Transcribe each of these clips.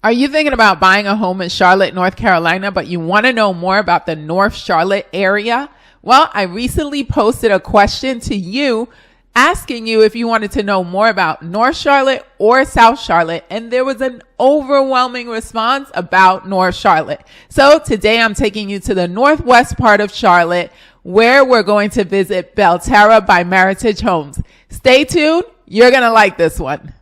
Are you thinking about buying a home in Charlotte, North Carolina, but you want to know more about the North Charlotte area? Well, I recently posted a question to you asking you if you wanted to know more about North Charlotte or South Charlotte, and there was an overwhelming response about North Charlotte. So today I'm taking you to the northwest part of Charlotte, where we're going to visit Belterra by Meritage Homes. Stay tuned. You're going to like this one.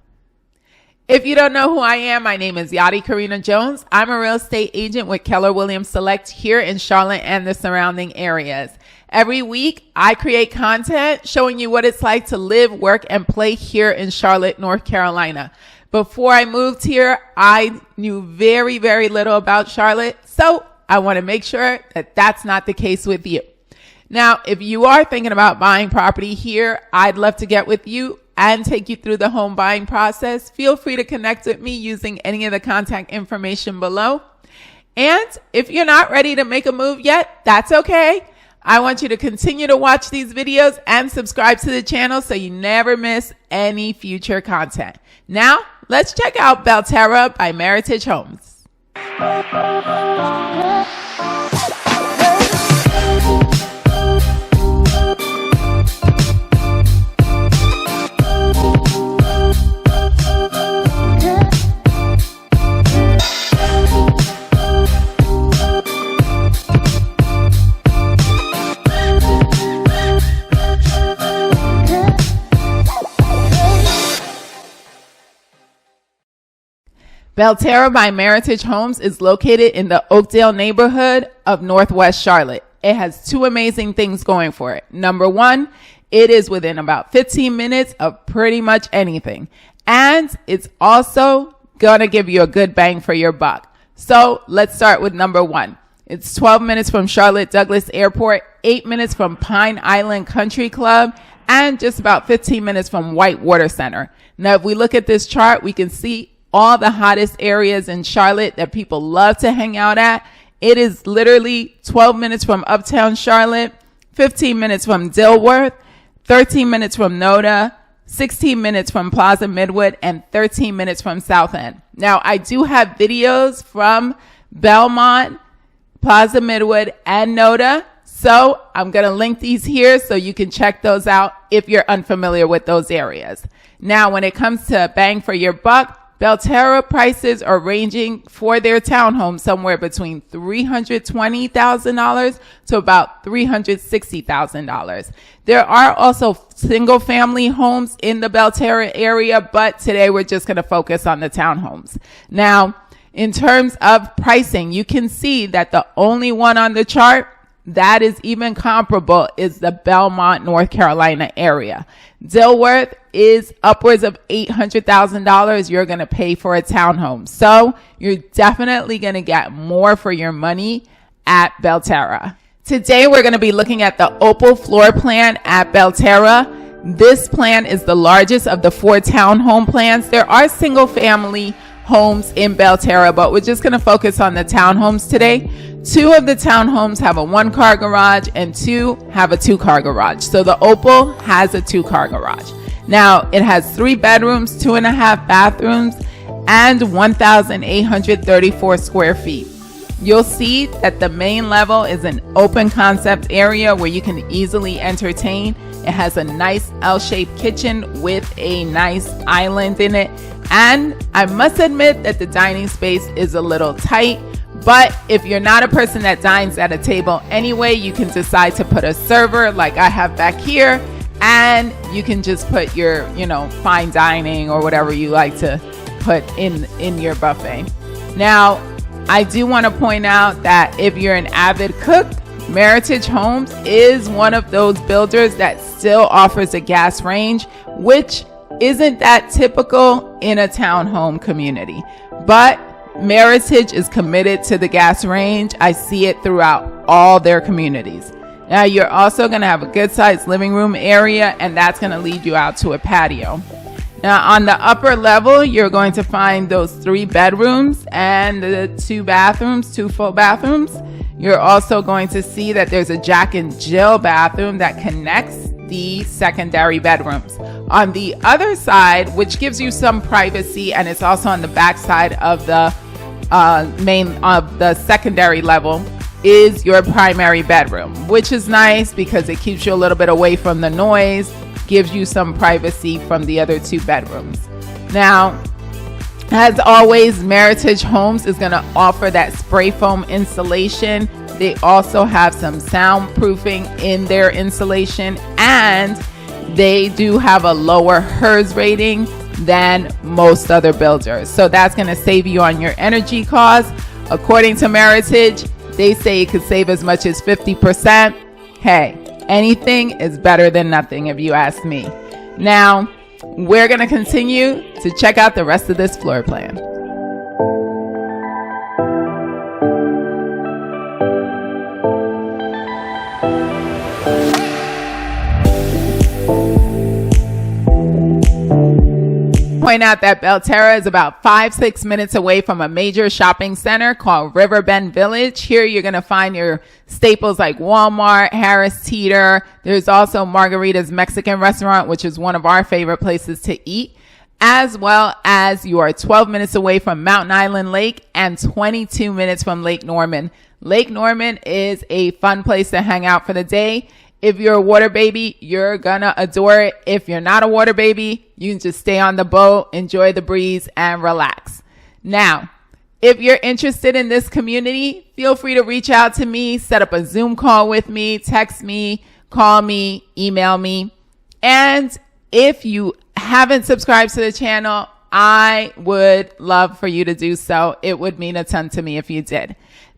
If you don't know who I am, my name is Yadi Karina Jones. I'm a real estate agent with Keller Williams Select here in Charlotte and the surrounding areas. Every week, I create content showing you what it's like to live, work, and play here in Charlotte, North Carolina. Before I moved here, I knew very, very little about Charlotte, so I want to make sure that that's not the case with you. Now, if you are thinking about buying property here, I'd love to get with you and take you through the home buying process. Feel free to connect with me using any of the contact information below. And if you're not ready to make a move yet, that's okay. I want you to continue to watch these videos and subscribe to the channel so you never miss any future content. Now, let's check out Belterra by Meritage Homes. Belterra by Meritage Homes is located in the Oakdale neighborhood of Northwest Charlotte. It has two amazing things going for it. Number one, it is within about 15 minutes of pretty much anything. And it's also going to give you a good bang for your buck. So let's start with number one. It's 12 minutes from Charlotte Douglas Airport, 8 minutes from Pine Island Country Club, and just about 15 minutes from Whitewater Center. Now, if we look at this chart, we can see all the hottest areas in Charlotte that people love to hang out at. It is literally 12 minutes from Uptown Charlotte, 15 minutes from Dilworth, 13 minutes from Noda, 16 minutes from Plaza Midwood, and 13 minutes from South End. Now, I do have videos from Belmont, Plaza Midwood, and Noda, so I'm going to link these here so you can check those out if you're unfamiliar with those areas. Now, when it comes to bang for your buck, Belterra prices are ranging for their townhomes somewhere between $320,000 to about $360,000. There are also single family homes in the Belterra area, but today we're just going to focus on the townhomes. Now, in terms of pricing, you can see that the only one on the chart that is even comparable is the Belmont, North Carolina area. Dilworth is upwards of $800,000 you're going to pay for a townhome. So you're definitely going to get more for your money at Belterra. Today we're going to be looking at the Opal floor plan at Belterra. This plan is the largest of the 4 townhome plans. There are single family homes in Belterra, but we're just going to focus on the townhomes today. 2 of the townhomes have a 1-car garage and 2 have a 2-car garage. So the Opal has a 2-car garage. Now, it has 3 bedrooms, 2.5 bathrooms, and 1,834 square feet. You'll see that the main level is an open concept area where you can easily entertain. It has a nice L-shaped kitchen with a nice island in it. And I must admit that the dining space is a little tight. But if you're not a person that dines at a table anyway, you can decide to put a server like I have back here, and you can just put your, fine dining or whatever you like to put in your buffet. Now, I do want to point out that if you're an avid cook, Meritage Homes is one of those builders that still offers a gas range, which isn't that typical in a townhome community. But Meritage is committed to the gas range. I see it throughout all their communities. Now, you're also going to have a good sized living room area, and that's going to lead you out to a patio. Now, on the upper level, you're going to find those 3 bedrooms and the 2 bathrooms, 2 full bathrooms. You're also going to see that there's a Jack and Jill bathroom that connects the secondary bedrooms. On the other side, which gives you some privacy, and it's also on the back side of the the secondary level is your primary bedroom, which is nice because it keeps you a little bit away from the noise, gives you some privacy from the other two bedrooms. Now, as always, Meritage Homes is going to offer that spray foam insulation. They also have some soundproofing in their insulation, and they do have a lower HERS rating than most other builders. So that's going to save you on your energy costs. According to Meritage, they say it could save as much as 50%. Hey, anything is better than nothing if you ask me. Now, we're going to continue to check out the rest of this floor plan. Point out that Belterra is about 5-6 minutes away from a major shopping center called Riverbend Village. Here you're going to find your staples like Walmart, Harris Teeter. There's also Margarita's Mexican restaurant, which is one of our favorite places to eat, as well as you are 12 minutes away from Mountain Island Lake and 22 minutes from Lake Norman. Lake Norman is a fun place to hang out for the day. If you're a water baby, you're gonna adore it. If you're not a water baby, you can just stay on the boat, enjoy the breeze, and relax. Now, if you're interested in this community, feel free to reach out to me, set up a Zoom call with me, text me, call me, email me. And if you haven't subscribed to the channel, I would love for you to do so. It would mean a ton to me if you did.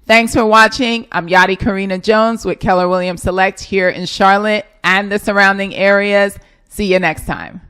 Thanks for watching. I'm Yadi Karina Jones with Keller Williams Select here in Charlotte and the surrounding areas. See you next time.